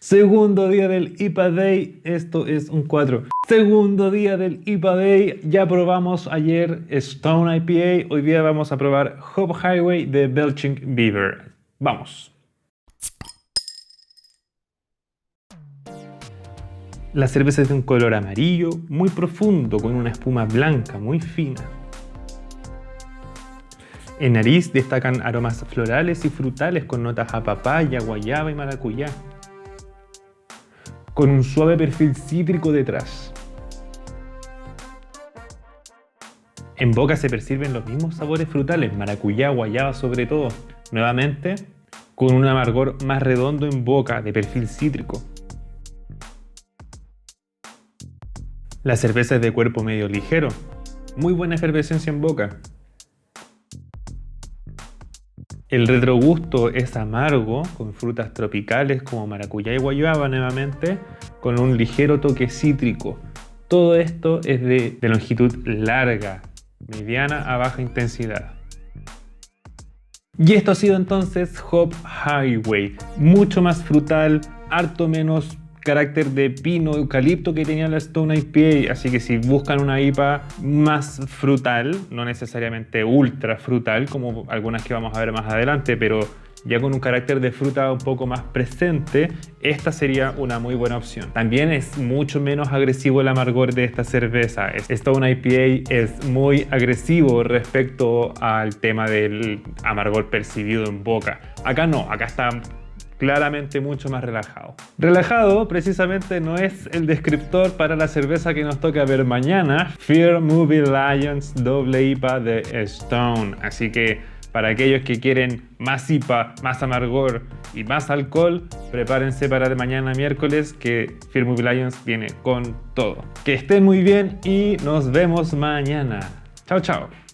Segundo día del IPA Day, esto es un 4. Segundo día del IPA Day, ya probamos ayer Stone IPA, hoy día vamos a probar Hope Highway de Belching Beaver. Vamos. La cerveza es de un color amarillo, muy profundo, con una espuma blanca, muy fina. En nariz destacan aromas florales y frutales con notas a papaya, guayaba y maracuyá, con un suave perfil cítrico detrás. En boca se perciben los mismos sabores frutales, maracuyá, guayaba sobre todo, nuevamente con un amargor más redondo en boca, de perfil cítrico. La cerveza es de cuerpo medio ligero, muy buena efervescencia en boca. El retrogusto es amargo, con frutas tropicales como maracuyá y guayaba nuevamente, con un ligero toque cítrico. Todo esto es de longitud larga, mediana a baja intensidad. Y esto ha sido entonces Hope Highway, mucho más frutal, harto menos carácter de pino, eucalipto que tenía la Stone IPA, así que si buscan una IPA más frutal, no necesariamente ultra frutal como algunas que vamos a ver más adelante, pero ya con un carácter de fruta un poco más presente, esta sería una muy buena opción. También es mucho menos agresivo el amargor de esta cerveza. Stone IPA es muy agresivo respecto al tema del amargor percibido en boca. Acá no, acá está claramente mucho más relajado. Relajado precisamente no es el descriptor para la cerveza que nos toca ver mañana, Fear Movie Lions Double IPA de Stone. Así que para aquellos que quieren más IPA, más amargor y más alcohol, prepárense para mañana miércoles que Fear Movie Lions viene con todo. Que estén muy bien y nos vemos mañana. Chao, chao.